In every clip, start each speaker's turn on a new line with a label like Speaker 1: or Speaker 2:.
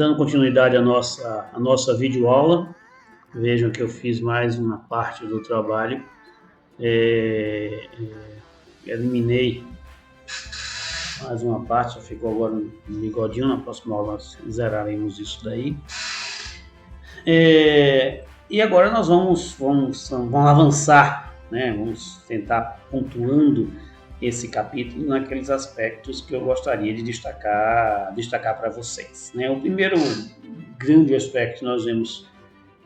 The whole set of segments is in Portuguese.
Speaker 1: Dando continuidade à nossa videoaula, vejam que eu fiz mais uma parte do trabalho, eliminei mais uma parte, só ficou agora um bigodinho. Na próxima aula nós zeraremos isso daí. E agora nós vamos avançar, né? Vamos tentar pontuando esse capítulo naqueles aspectos que eu gostaria de destacar para vocês, né? O primeiro grande aspecto que nós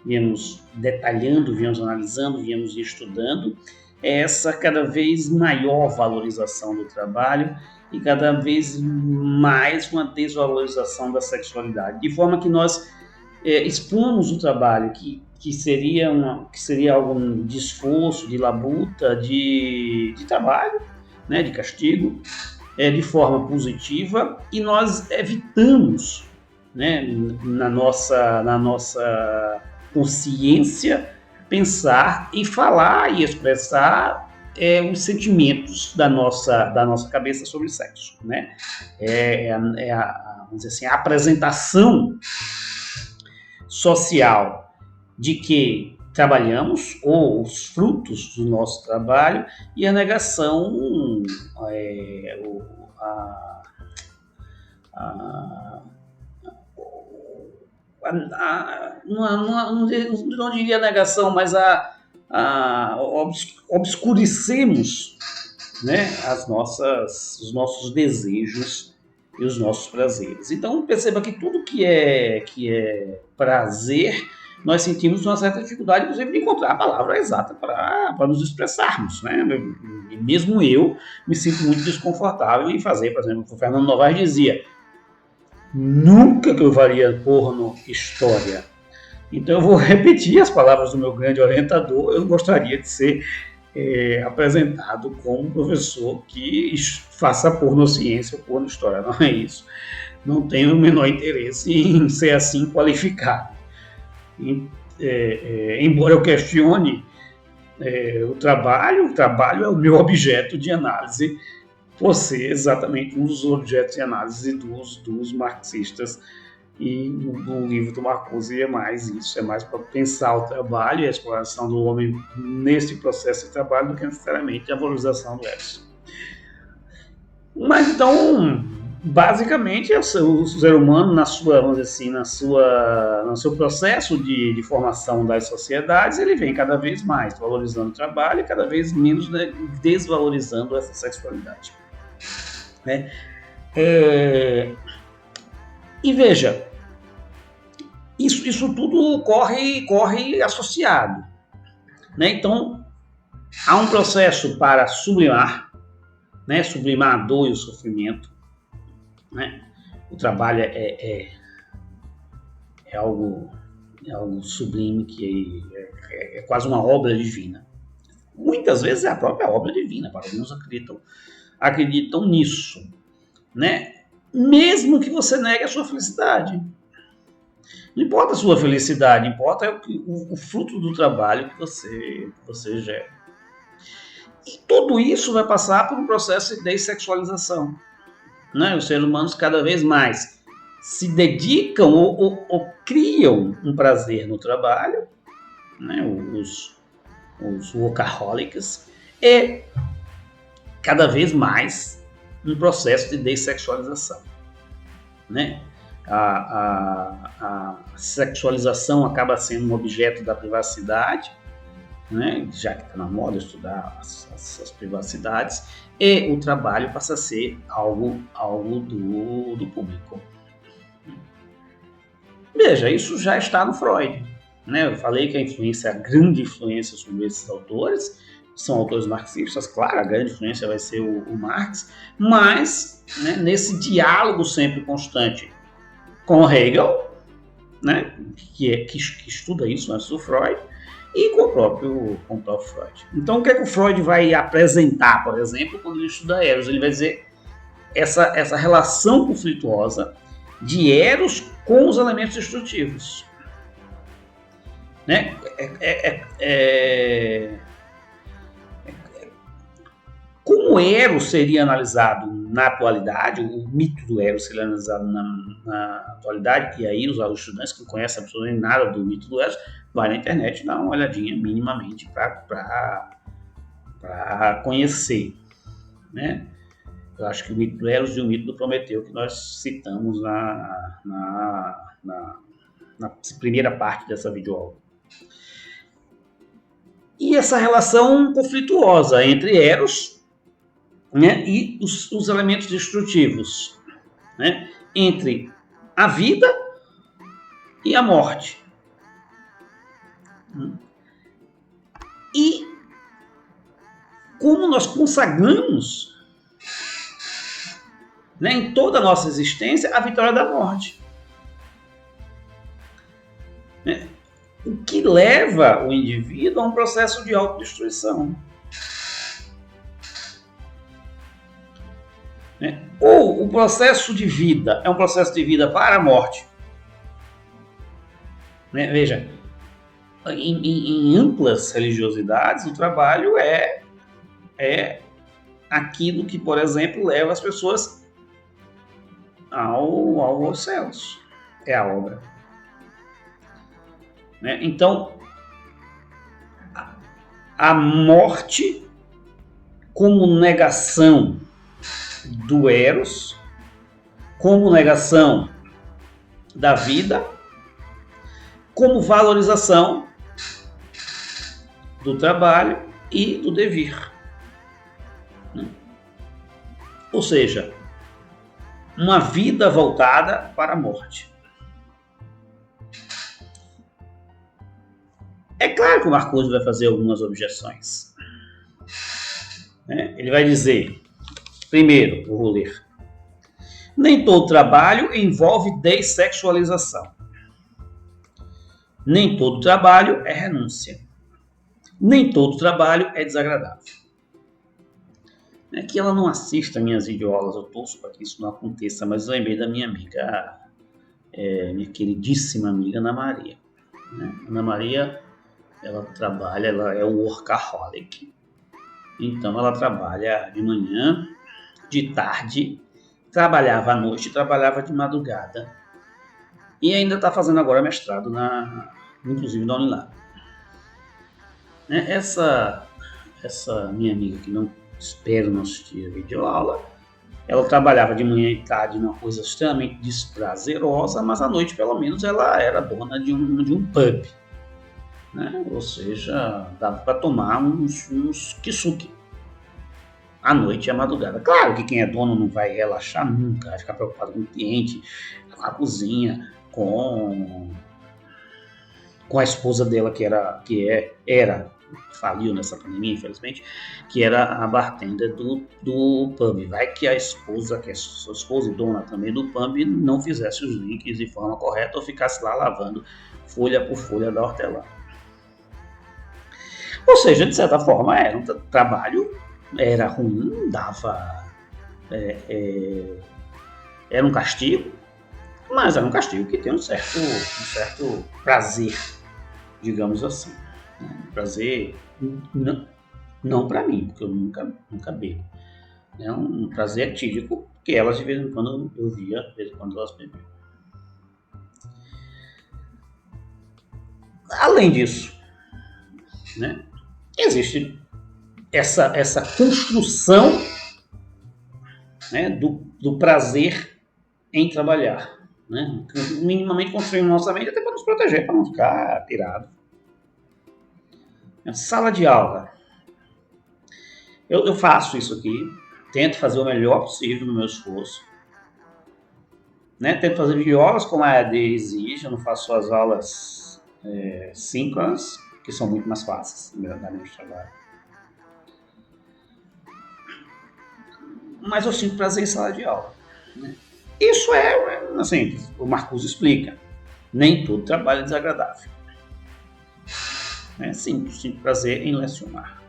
Speaker 1: viemos detalhando, viemos analisando, viemos estudando, é essa cada vez maior valorização do trabalho e cada vez mais uma desvalorização da sexualidade, de forma que nós expomos o trabalho que seria algo de esforço, de labuta, de trabalho, né, de castigo, de forma positiva, e nós evitamos, né, na nossa consciência, pensar e falar e expressar os sentimentos da nossa cabeça sobre sexo, né? Vamos dizer assim, a apresentação social de que trabalhamos, ou os frutos do nosso trabalho, e a negação, não diria negação, mas obscurecemos, né, os nossos desejos e os nossos prazeres. Então perceba que tudo que é prazer, nós sentimos uma certa dificuldade, por exemplo, de encontrar a palavra exata para nos expressarmos, né? E mesmo eu me sinto muito desconfortável em fazer, por exemplo, o Fernando Novaes dizia: nunca que eu faria porno história. Então eu vou repetir as palavras do meu grande orientador. Eu gostaria de ser apresentado como um professor que faça pornociência ou porno história. Não é isso. Não tenho o menor interesse em ser assim qualificado. Embora eu questione o trabalho é o meu objeto de análise, por ser exatamente um dos objetos de análise dos marxistas, e no livro do Marcuse é mais isso, é mais para pensar o trabalho e a exploração do homem nesse processo de trabalho do que necessariamente a valorização do Eros. Mas então, basicamente, o ser humano, vamos dizer assim, no seu processo de formação das sociedades, ele vem cada vez mais valorizando o trabalho e cada vez menos, né, desvalorizando essa sexualidade. Né? E veja, isso tudo corre associado. Né? Então, há um processo para sublimar, né? Sublimar a dor e o sofrimento. Né? O trabalho é algo sublime, que é quase uma obra divina. Muitas vezes é a própria obra divina, para alguns acreditam nisso, né? Mesmo que você negue a sua felicidade. Não importa a sua felicidade, importa o fruto do trabalho que você gera. E tudo isso vai passar por um processo de dessexualização. Né? Os seres humanos cada vez mais se dedicam ou criam um prazer no trabalho, né? Os workaholics, e cada vez mais um processo de dessexualização. Né? A sexualização acaba sendo um objeto da privacidade, né? Já que está na moda estudar as privacidades, e o trabalho passa a ser algo do público. Veja, isso já está no Freud. Né? Eu falei que a grande influência sobre esses autores são autores marxistas, claro, a grande influência vai ser o Marx, mas, né, nesse diálogo sempre constante com Hegel, né, que estuda isso antes do Freud, e com o próprio Freud. Então, o que é que o Freud vai apresentar, por exemplo, quando ele estuda Eros? Ele vai dizer essa relação conflituosa de Eros com os elementos destrutivos. Né? Como Eros seria analisado na atualidade, o mito do Eros se analisado na atualidade, e aí os estudantes que não conhecem absolutamente nada do mito do Eros, vai na internet e dá uma olhadinha minimamente para conhecer, né? Eu acho que o mito do Eros e o mito do Prometeu, que nós citamos na primeira parte dessa videoaula. E essa relação conflituosa entre Eros, né, e os elementos destrutivos, né, entre a vida e a morte. E como nós consagramos, né, em toda a nossa existência a vitória da morte. Né? O que leva o indivíduo a um processo de autodestruição. Né? Ou o processo de vida é um processo de vida para a morte. Né? Veja, em amplas religiosidades, o trabalho é aquilo que, por exemplo, leva as pessoas aos céus. É a obra. Né? Então, a morte como negação do Eros, como negação da vida, como valorização do trabalho e do devir. Ou seja, uma vida voltada para a morte. É claro que o Marcuse vai fazer algumas objeções. Ele vai dizer, primeiro, eu vou ler, nem todo trabalho envolve dessexualização. Nem todo trabalho é renúncia. Nem todo trabalho é desagradável. É que ela não assista minhas videoaulas, eu torço para que isso não aconteça, mas eu lembrei da minha amiga, minha queridíssima amiga Ana Maria. Ana Maria, ela trabalha, ela é um workaholic, então ela trabalha de manhã, de tarde, trabalhava à noite, trabalhava de madrugada e ainda está fazendo agora mestrado, inclusive na Unilab. Essa minha amiga que não espero não assistir a videoaula, ela trabalhava de manhã e tarde numa coisa extremamente desprazerosa, mas à noite pelo menos ela era dona de um pub. Né? Ou seja, dava para tomar uns kisuke à noite e à madrugada. Claro que quem é dono não vai relaxar nunca, vai ficar preocupado com o cliente, com a cozinha, com a esposa dela que era faliu nessa pandemia, infelizmente, que era a bartender do pub. Vai que a esposa, que é sua esposa e dona também do pub, não fizesse os links de forma correta ou ficasse lá lavando folha por folha da hortelã. Ou seja, de certa forma, era um trabalho, era ruim, era um castigo, mas era um castigo que tem um certo prazer, digamos assim. Prazer, não para mim, porque eu nunca bebo. É um prazer etílico, que elas de vez em quando eu via, de vez em quando elas bebiam. Além disso, né, existe essa construção, né, do prazer em trabalhar. Né, minimamente construindo nossa mente até para nos proteger, para não ficar pirado. Sala de aula. Eu faço isso aqui, tento fazer o melhor possível no meu esforço. Né? Tento fazer videoaulas como a EAD exige, eu não faço as aulas síncronas, que são muito mais fáceis da minha trabalho. Mas eu sinto prazer em sala de aula. Né? Isso assim, o Marcuse explica, nem todo trabalho é desagradável. Sim, sinto prazer em lecionar.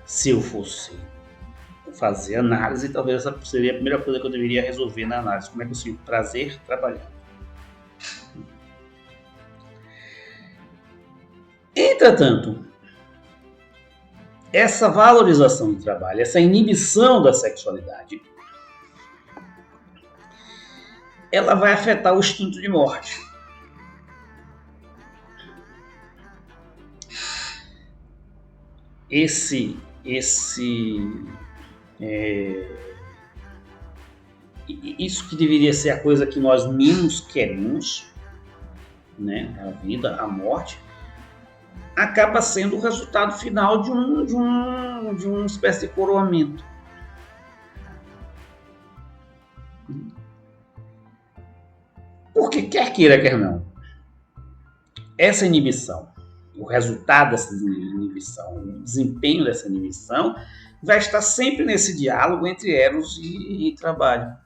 Speaker 1: Se eu fosse fazer análise, talvez essa seria a primeira coisa que eu deveria resolver na análise. Como é que eu sinto prazer trabalhando? Entretanto, essa valorização do trabalho, essa inibição da sexualidade, ela vai afetar o instinto de morte. Isso que deveria ser a coisa que nós menos queremos, né, a vida, a morte, acaba sendo o resultado final de uma espécie de coroamento. Porque quer queira, quer não, essa inibição, o resultado dessa inibição, o desempenho dessa inibição, vai estar sempre nesse diálogo entre Eros e trabalho.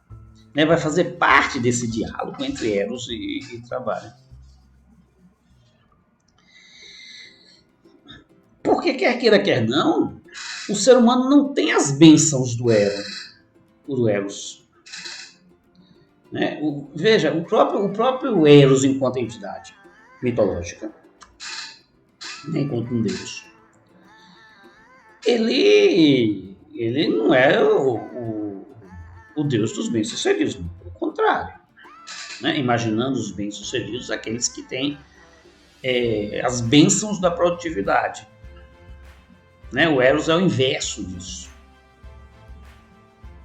Speaker 1: Né? Vai fazer parte desse diálogo entre Eros e trabalho. Porque quer queira, quer não, o ser humano não tem as bênçãos do Eros. Né? Veja, o próprio Eros enquanto entidade mitológica, né, enquanto um deus, ele não é o deus dos bem-sucedidos, pelo contrário. Né? Imaginando os bem-sucedidos, aqueles que têm as bênçãos da produtividade. Né? O Eros é o inverso disso.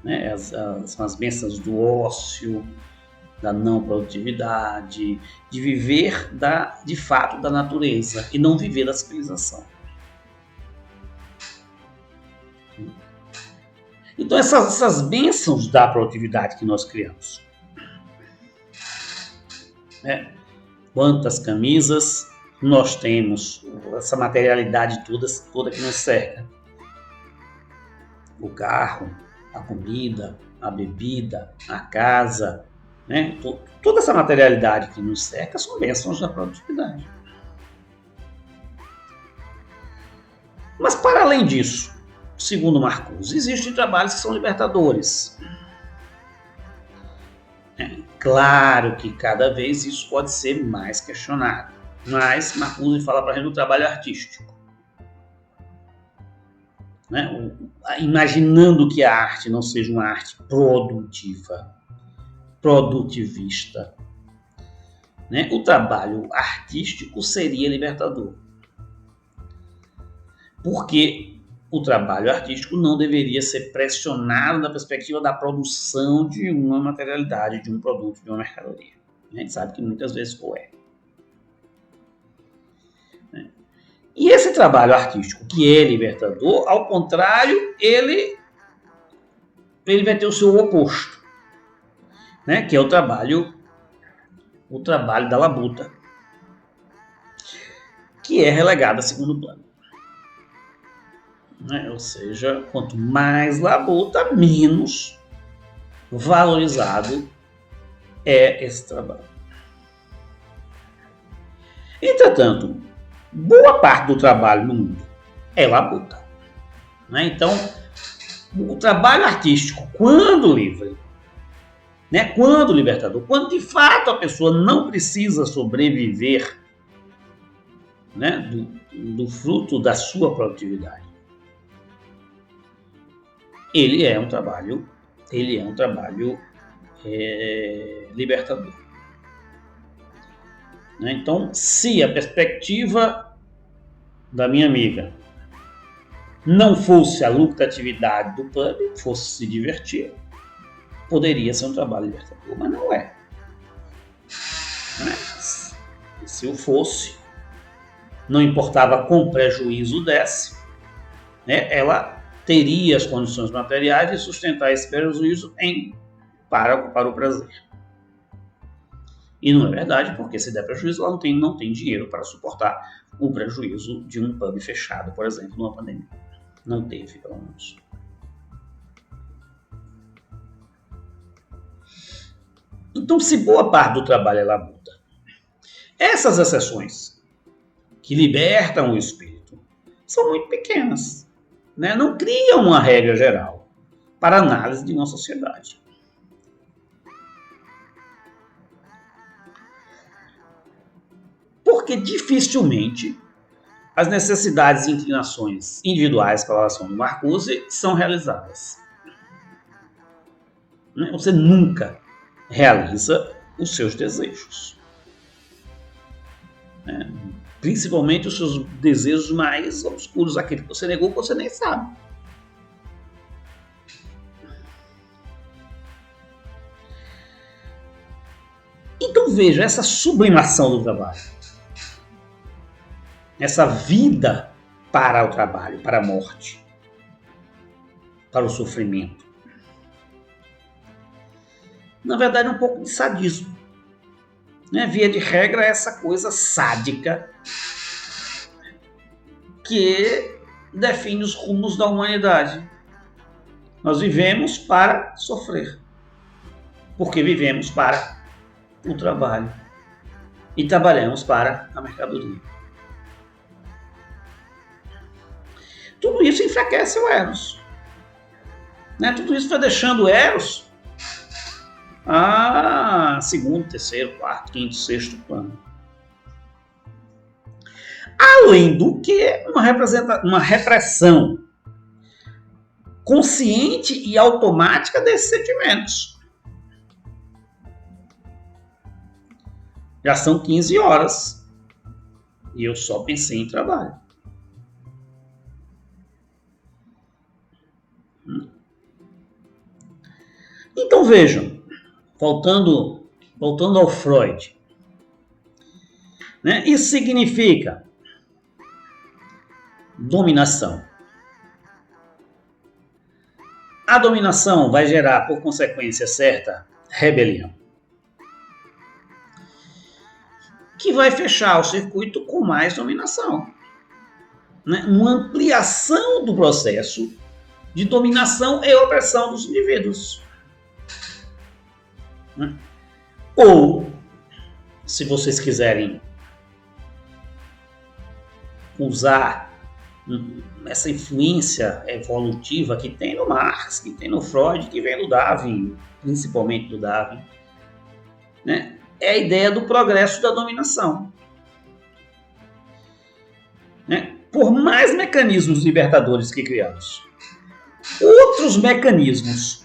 Speaker 1: Né? São as bênçãos do ócio, da não produtividade, de viver de fato da natureza e não viver da civilização. Então essas bênçãos da produtividade que nós criamos. Né? Quantas camisas nós temos, essa materialidade toda que nos cerca. O carro, a comida, a bebida, a casa, né? Toda essa materialidade que nos cerca são bênçãos da produtividade. Mas para além disso, segundo Marcuse, existem trabalhos que são libertadores. Claro que cada vez isso pode ser mais questionado, mas Marcuse fala para a gente do trabalho artístico. Né? Imaginando que a arte não seja uma arte produtiva, produtivista. Né? O trabalho artístico seria libertador. Porque o trabalho artístico não deveria ser pressionado na perspectiva da produção de uma materialidade, de um produto, de uma mercadoria. A gente sabe que muitas vezes é. E esse trabalho artístico que é libertador, ao contrário, ele vai ter o seu oposto, né? Que é o trabalho da labuta, que é relegado a segundo plano. Né? Ou seja, quanto mais labuta, menos valorizado é esse trabalho. Entretanto, boa parte do trabalho no mundo é labuta. Né? Então, o trabalho artístico, quando livre, né? Quando libertador, quando de fato a pessoa não precisa sobreviver, né? do fruto da sua produtividade, ele é um trabalho libertador. Né? Então, se a perspectiva da minha amiga não fosse a lucratividade do pub, fosse se divertir, poderia ser um trabalho libertador, mas não é. Né? E se o fosse, não importava quão prejuízo desse, né? Ela teria as condições materiais de sustentar esse prejuízo para o prazer. E não é verdade, porque se der prejuízo, ela não tem dinheiro para suportar o prejuízo de um pub fechado, por exemplo, numa pandemia. Não teve, pelo menos. Então, se boa parte do trabalho é labuta, essas exceções que libertam o espírito são muito pequenas. Né? Não criam uma regra geral para análise de uma sociedade. Porque dificilmente as necessidades e inclinações individuais pela relação do Marcuse são realizadas. Você nunca realiza os seus desejos. Principalmente os seus desejos mais obscuros, aquele que você negou, que você nem sabe. Então veja, essa sublimação do trabalho, essa vida para o trabalho, para a morte, para o sofrimento, na verdade é um pouco de sadismo. Via de regra, essa coisa sádica que define os rumos da humanidade. Nós vivemos para sofrer, porque vivemos para o trabalho e trabalhamos para a mercadoria. Tudo isso enfraquece o Eros. Tudo isso vai deixando o Eros a segundo, terceiro, quarto, quinto, sexto plano. Além do que uma repressão consciente e automática desses sentimentos. Já são 15 horas e eu só pensei em trabalho. Então vejam, voltando ao Freud, isso significa dominação. A dominação vai gerar, por consequência certa, rebelião, que vai fechar o circuito com mais dominação. Uma ampliação do processo de dominação e opressão dos indivíduos. Ou, se vocês quiserem usar essa influência evolutiva que tem no Marx, que tem no Freud, que vem do Darwin, principalmente do Darwin, é a ideia do progresso da dominação. Por mais mecanismos libertadores que criamos, outros mecanismos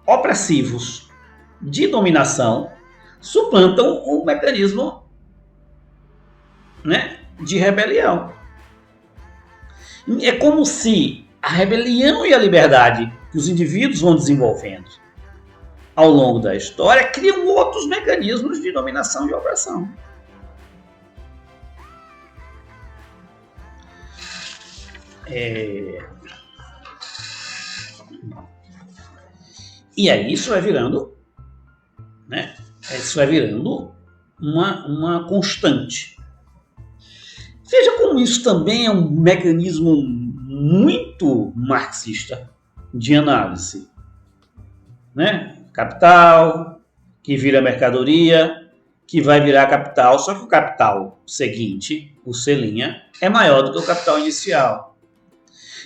Speaker 1: opressivos de dominação suplantam o mecanismo de rebelião. É como se a rebelião e a liberdade que os indivíduos vão desenvolvendo ao longo da história criam outros mecanismos de dominação e opressão. E aí isso vai virando, uma constante. Veja como isso também é um mecanismo muito marxista de análise. Capital, que vira mercadoria, que vai virar capital, só que o capital seguinte, o C', é maior do que o capital inicial.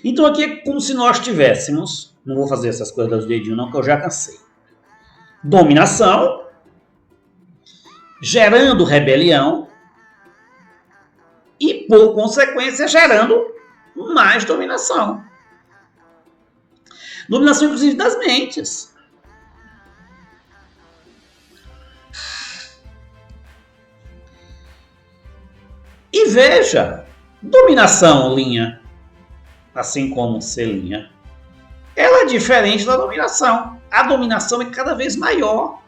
Speaker 1: Então aqui é como se nós tivéssemos, não vou fazer essas coisas dos dedinhos não, que eu já cansei, dominação, gerando rebelião e, por consequência, gerando mais dominação. Dominação, inclusive, das mentes. E veja, dominação, linha, assim como C', ela é diferente da dominação. A dominação é cada vez maior.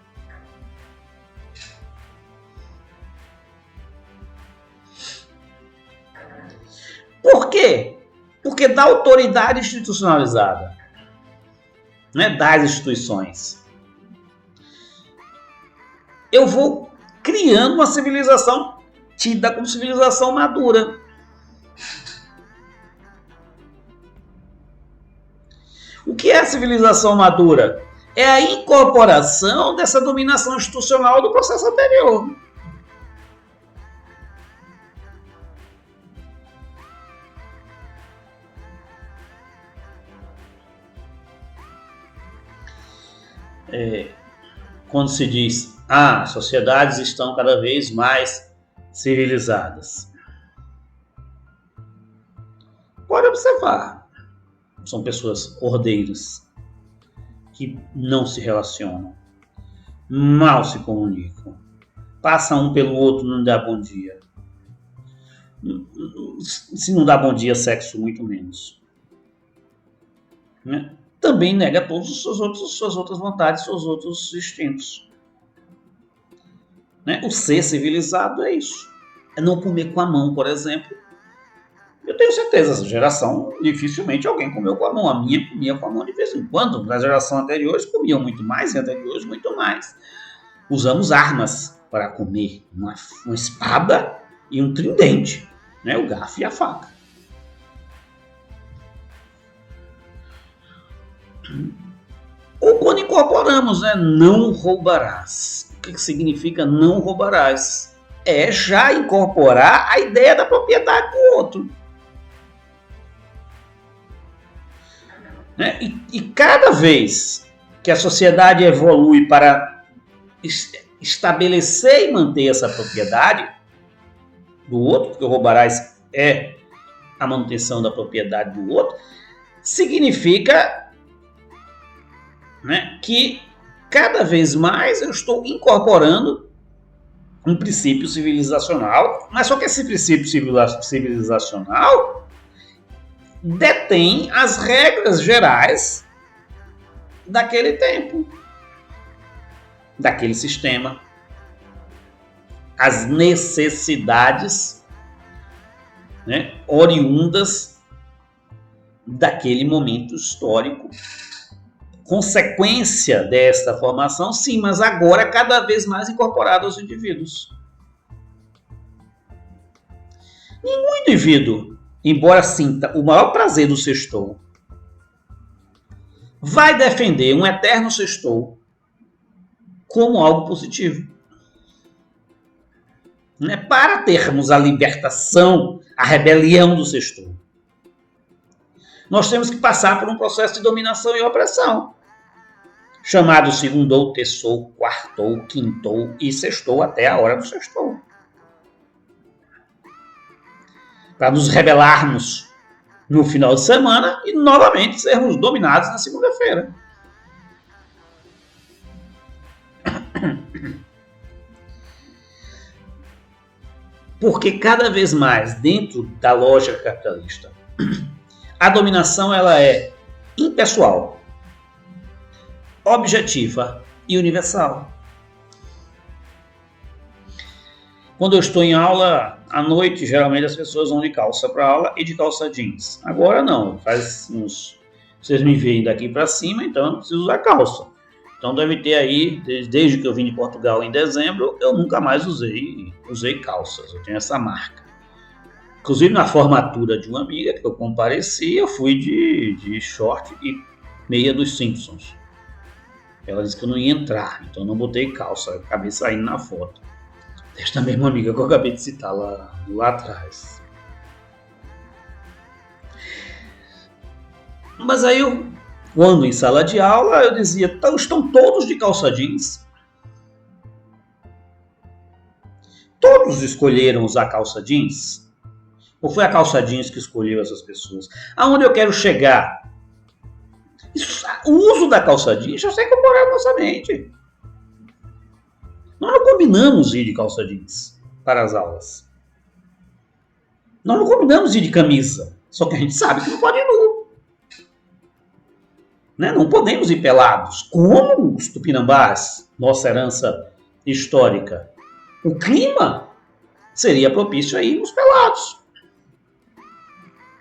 Speaker 1: Por quê? Porque da autoridade institucionalizada, das instituições, eu vou criando uma civilização tida como civilização madura. O que é a civilização madura? É a incorporação dessa dominação institucional do processo anterior. Quando se diz, sociedades estão cada vez mais civilizadas. pode observar. São pessoas ordeiras, que não se relacionam, mal se comunicam, passam um pelo outro, não dá bom dia. Se não dá bom dia, sexo muito menos. Né? Também nega todas suas outras vontades, seus outros instintos. Né? O ser civilizado é isso. É não comer com a mão, por exemplo. Eu tenho certeza, essa geração, dificilmente alguém comeu com a mão. A minha comia com a mão de vez em quando. Na geração anterior, comiam muito mais, e anteriores muito mais. Usamos armas para comer. Uma espada e um tridente. Né? O garfo e a faca. Ou quando incorporamos, né? Não roubarás. O que significa não roubarás? É já incorporar a ideia da propriedade do outro. Né? E cada vez que a sociedade evolui para estabelecer e manter essa propriedade do outro, porque o roubarás é a manutenção da propriedade do outro, significa, né, que cada vez mais eu estou incorporando um princípio civilizacional, mas só que esse princípio civilizacional detém as regras gerais daquele tempo, daquele sistema, as necessidades, né, oriundas daquele momento histórico, consequência desta formação, sim, mas agora cada vez mais incorporado aos indivíduos. Nenhum indivíduo, embora sinta o maior prazer do sextou, vai defender um eterno sextou como algo positivo. Né? Para termos a libertação, a rebelião do sextou, nós temos que passar por um processo de dominação e opressão, chamado segundou, terçou, quartou, quintou e sextou até a hora do sextou. Para nos rebelarmos no final de semana e novamente sermos dominados na segunda-feira. Porque cada vez mais, dentro da lógica capitalista, a dominação ela é impessoal, objetiva e universal. Quando eu estou em aula, à noite, geralmente as pessoas vão de calça para aula e de calça jeans. Agora não, vocês me veem daqui para cima, então eu não preciso usar calça. Então deve ter aí, desde que eu vim de Portugal em dezembro, eu nunca mais usei calças, eu tenho essa marca. Inclusive na formatura de uma amiga que eu compareci, eu fui de short e meia dos Simpsons. Ela disse que eu não ia entrar, então eu não botei calça, eu acabei saindo na foto. Esta mesma amiga que eu acabei de citar lá atrás. Mas aí quando em sala de aula, eu dizia, estão todos de calça jeans? Todos escolheram usar calça jeans? Ou foi a calça jeans que escolheu essas pessoas? Aonde eu quero chegar? O uso da calça jeans já está incorporado na nossa mente. Nós não combinamos ir de calça jeans para as aulas. Nós não combinamos ir de camisa. Só que a gente sabe que não pode ir nu. Né? Não podemos ir pelados, como os tupinambás, nossa herança histórica. O clima seria propício a irmos pelados.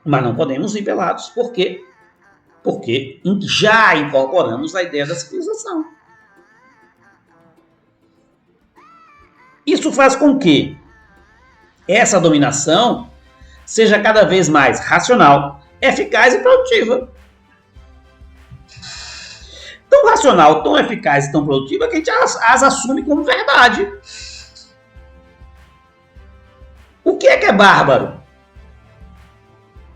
Speaker 1: Mas não podemos ir pelados. Por quê? Porque já incorporamos a ideia da civilização. Isso faz com que essa dominação seja cada vez mais racional, eficaz e produtiva. Tão racional, tão eficaz e tão produtiva que a gente as assume como verdade. O que é bárbaro?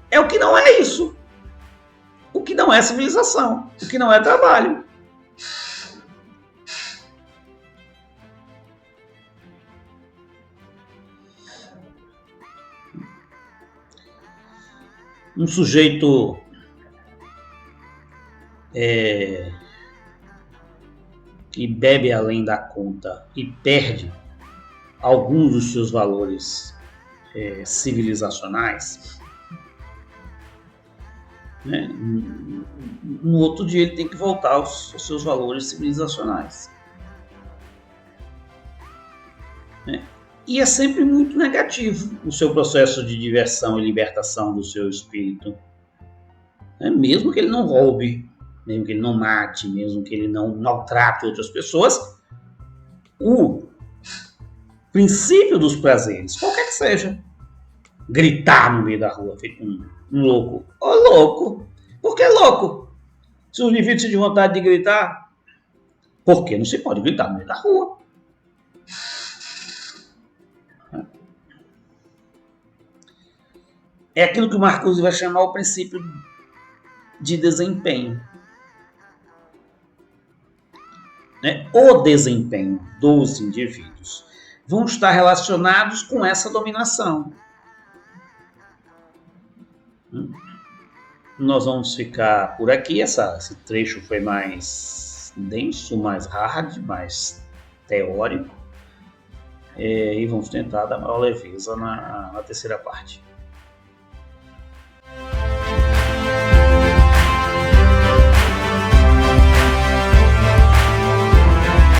Speaker 1: É o que não é isso. O que não é civilização. O que não é trabalho. Um sujeito que bebe além da conta e perde alguns dos seus valores civilizacionais, né? No outro dia ele tem que voltar aos seus valores civilizacionais, né? E é sempre muito negativo o seu processo de diversão e libertação do seu espírito, né? Mesmo que ele não roube, mesmo que ele não mate, mesmo que ele não maltrate outras pessoas, o princípio dos prazeres, qualquer que seja, gritar no meio da rua, feito um louco. Ô louco! Por que louco? Se os indivíduos de vontade de gritar, por que não se pode gritar no meio da rua? É aquilo que o Marcuse vai chamar o princípio de desempenho. Né? O desempenho dos indivíduos vão estar relacionados com essa dominação. Nós vamos ficar por aqui. Esse trecho foi mais denso, mais hard, mais teórico. E vamos tentar dar maior leveza na terceira parte.